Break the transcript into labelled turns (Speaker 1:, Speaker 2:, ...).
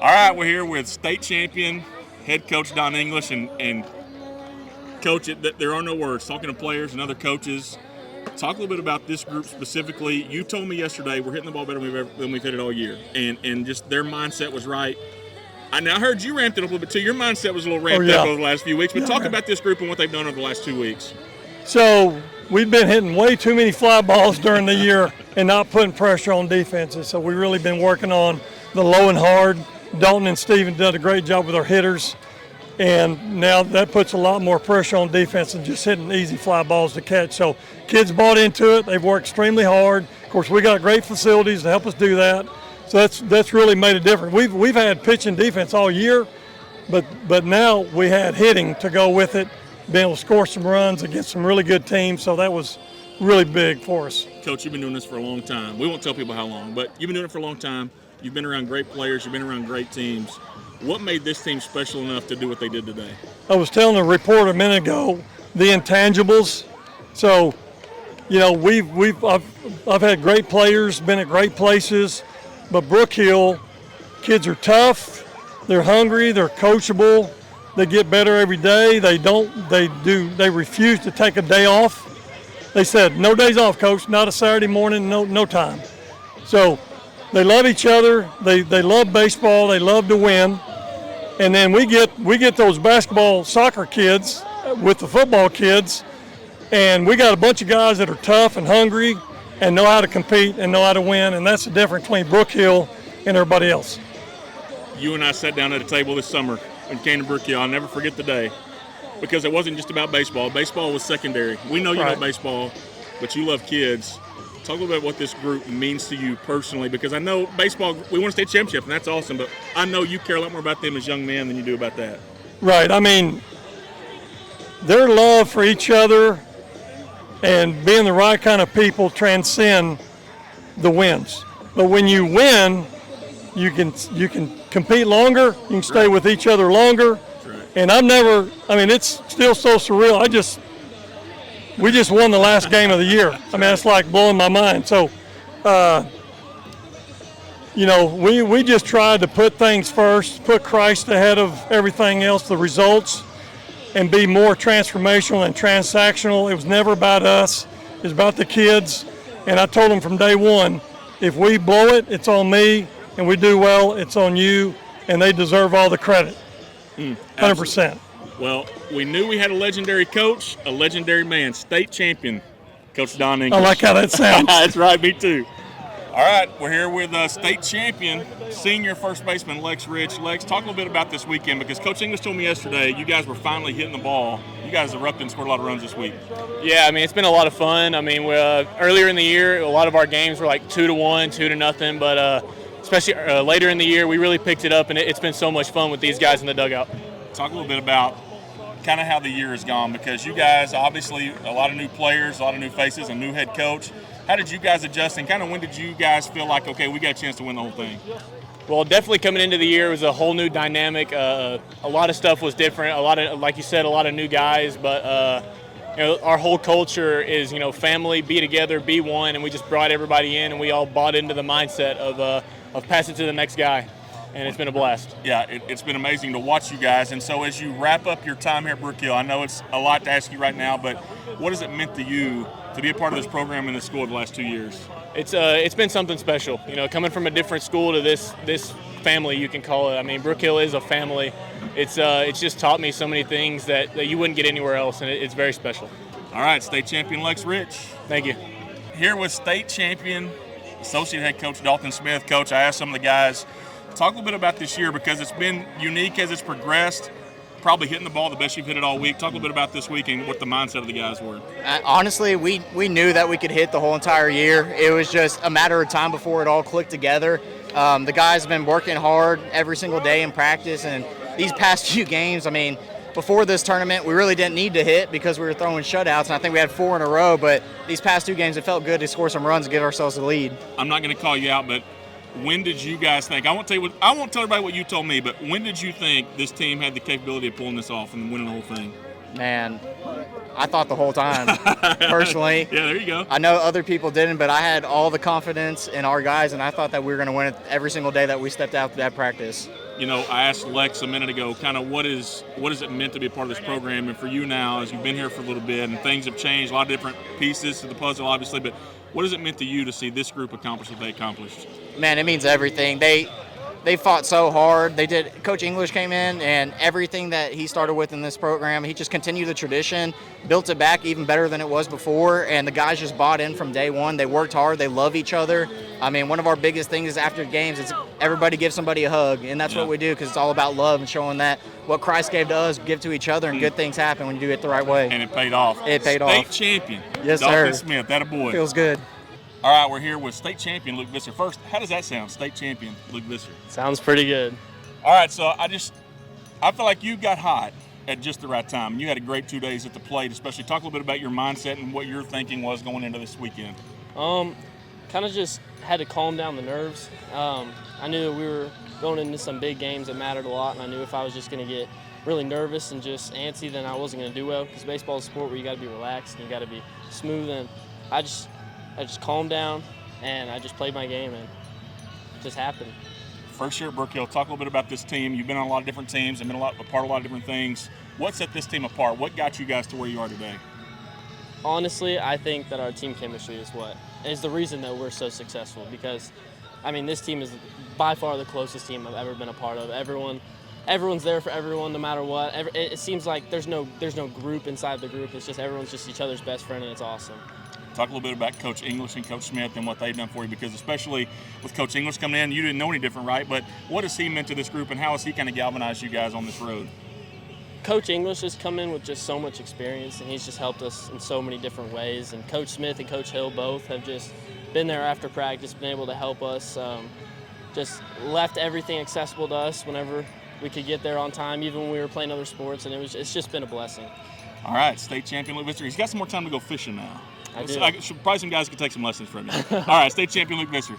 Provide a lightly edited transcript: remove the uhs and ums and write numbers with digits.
Speaker 1: All right, we're here with state champion head coach Don English and coach. There are no words. Talking to players and other coaches. Talk a little bit about this group specifically. You told me yesterday we're hitting the ball better than we've hit it all year, and just their mindset was right. I heard you ramped it up a little bit too. Your mindset was a little ramped up over the last few weeks. But talk about this group and what they've done over the last 2 weeks.
Speaker 2: So we've been hitting way too many fly balls during the year and not putting pressure on defenses. So we've really been working on the low and hard. Dalton and Steven did a great job with our hitters. And now that puts a lot more pressure on defense than just hitting easy fly balls to catch. So kids bought into it. They've worked extremely hard. Of course, we got great facilities to help us do that. So that's really made a difference. We've had pitching defense all year, but now we had hitting to go with it, being able to score some runs against some really good teams. So that was really big for us.
Speaker 1: Coach, you've been doing this for a long time. We won't tell people how long, but you've been doing it for a long time. You've been around great players. You've been around great teams. What made this team special enough to do what they did today?
Speaker 2: I was telling a reporter a minute ago, the intangibles. So, you know, I've had great players, been at great places, but Brook Hill, kids are tough, they're hungry, they're coachable, they get better every day. They refuse to take a day off. They said, no days off, coach, not a Saturday morning, no time. So they love each other, they love baseball, they love to win. And then we get those soccer kids with the football kids, and we got a bunch of guys that are tough and hungry and know how to compete and know how to win, and that's the difference between Brook Hill and everybody else.
Speaker 1: You and I sat down at a table this summer in Canton Brook Hill. I'll never forget the day, because it wasn't just about baseball. Baseball was secondary. We know you know baseball, but you love kids. Talk a little bit about what this group means to you personally, because I know baseball, we want a state championship, and that's awesome, but I know you care a lot more about them as young men than you do about that.
Speaker 2: Right. I mean, their love for each other and being the right kind of people transcend the wins. But when you win, you can compete longer, you can stay with each other longer.
Speaker 1: Right.
Speaker 2: And it's still so surreal. We just won the last game of the year. I mean, that's like blowing my mind. So, we just tried to put things first, put Christ ahead of everything else, the results, and be more transformational and transactional. It was never about us. It was about the kids. And I told them from day one, if we blow it, it's on me, and we do well, it's on you, and they deserve all the credit. 100%.
Speaker 1: Well, we knew we had a legendary coach, a legendary man, state champion, Coach Don English.
Speaker 2: I like how that sounds.
Speaker 1: That's right, me too. All right, we're here with state champion, senior first baseman Lex Rich. Lex, talk a little bit about this weekend, because Coach English told me yesterday you guys were finally hitting the ball. You guys erupted and scored a lot of runs this week.
Speaker 3: Yeah, I mean, it's been a lot of fun. I mean, earlier in the year, a lot of our games were like 2-1, 2-0, but especially later in the year, we really picked it up, and it's been so much fun with these guys in the dugout.
Speaker 1: Talk a little bit about kind of how the year has gone, because you guys, obviously, a lot of new players, a lot of new faces, a new head coach. How did you guys adjust, and kind of when did you guys feel like, okay, we got a chance to win the whole thing?
Speaker 3: Well, definitely coming into the year was a whole new dynamic. A lot of stuff was different. A lot of, like you said, a lot of new guys, but our whole culture is, family, be together, be one, and we just brought everybody in, and we all bought into the mindset of pass it to the next guy. And it's been a blast.
Speaker 1: Yeah, it's been amazing to watch you guys. And so as you wrap up your time here at Brook Hill, I know it's a lot to ask you right now, but what has it meant to you to be a part of this program in the school the last 2 years?
Speaker 3: It's been something special. Coming from a different school to this family, you can call it. I mean, Brook Hill is a family. It's just taught me so many things that you wouldn't get anywhere else, and it's very special.
Speaker 1: All right, state champion Lex Rich.
Speaker 3: Thank you.
Speaker 1: Here with state champion, associate head coach Dalton Smith. Coach, I asked some of the guys, talk a little bit about this year, because it's been unique as it's progressed, probably hitting the ball the best you've hit it all week. Talk a little bit about this week and what the mindset of the guys were.
Speaker 4: Honestly, we knew that we could hit the whole entire year. It was just a matter of time before it all clicked together. The guys have been working hard every single day in practice, and these past few games, I mean, before this tournament, we really didn't need to hit because we were throwing shutouts, and I think we had 4 in a row, but these past 2 games, it felt good to score some runs and get ourselves the lead.
Speaker 1: I'm not going to call you out, but when did you guys think? I won't tell everybody what you told me, but when did you think this team had the capability of pulling this off and winning the whole thing?
Speaker 4: Man, I thought the whole time, personally.
Speaker 1: Yeah, there you go.
Speaker 4: I know other people didn't, but I had all the confidence in our guys, and I thought that we were going to win it every single day that we stepped out to that practice.
Speaker 1: I asked Lex a minute ago, kind of what is it meant to be a part of this program, and for you now, as you've been here for a little bit, and things have changed, a lot of different pieces to the puzzle, obviously. But what has it meant to you to see this group accomplish what they accomplished?
Speaker 4: Man, it means everything. They fought so hard. They did. Coach English came in, and everything that he started with in this program, he just continued the tradition, built it back even better than it was before, and the guys just bought in from day one. They worked hard. They love each other. I mean, one of our biggest things is after games, it's everybody give somebody a hug, and that's what we do because it's all about love and showing that what Christ gave to us, give to each other, and good things happen when you do it the right way.
Speaker 1: And it paid off.
Speaker 4: It paid off.
Speaker 1: State champion.
Speaker 4: Yes,
Speaker 1: Dalton
Speaker 4: sir.
Speaker 1: Smith, that a boy.
Speaker 4: Feels good.
Speaker 1: All right, we're here with state champion Luke Visser. First, how does that sound, state champion Luke Visser?
Speaker 3: Sounds pretty good.
Speaker 1: All right, so I feel like you got hot at just the right time. You had a great 2 days at the plate, especially. Talk a little bit about your mindset and what your thinking was going into this weekend.
Speaker 5: Kind of just had to calm down the nerves. I knew that we were going into some big games that mattered a lot, and I knew if I was just going to get really nervous and just antsy, then I wasn't going to do well, because baseball is a sport where you got to be relaxed and you got to be smooth, and I just calmed down, and I just played my game, and it just happened.
Speaker 1: First year at Brook Hill, talk a little bit about this team. You've been on a lot of different teams and been a part of a lot of different things. What set this team apart? What got you guys to where you are today?
Speaker 5: Honestly, I think that our team chemistry is the reason that we're so successful, because, I mean, this team is by far the closest team I've ever been a part of. Everyone's there for everyone, no matter what. It seems like there's no group inside the group. It's just everyone's just each other's best friend, and it's awesome.
Speaker 1: Talk a little bit about Coach English and Coach Smith and what they've done for you, because especially with Coach English coming in, you didn't know any different, right? But what has he meant to this group, and how has he kind of galvanized you guys on this road?
Speaker 5: Coach English has come in with just so much experience, and he's just helped us in so many different ways. And Coach Smith and Coach Hill both have just been there after practice, been able to help us, just left everything accessible to us whenever we could get there on time, even when we were playing other sports, and it's just been a blessing.
Speaker 1: All right, state champion Luke Visser. He's got some more time to go fishing now.
Speaker 5: I do.
Speaker 1: Probably some guys could take some lessons from you. All right, state champion Luke Visser.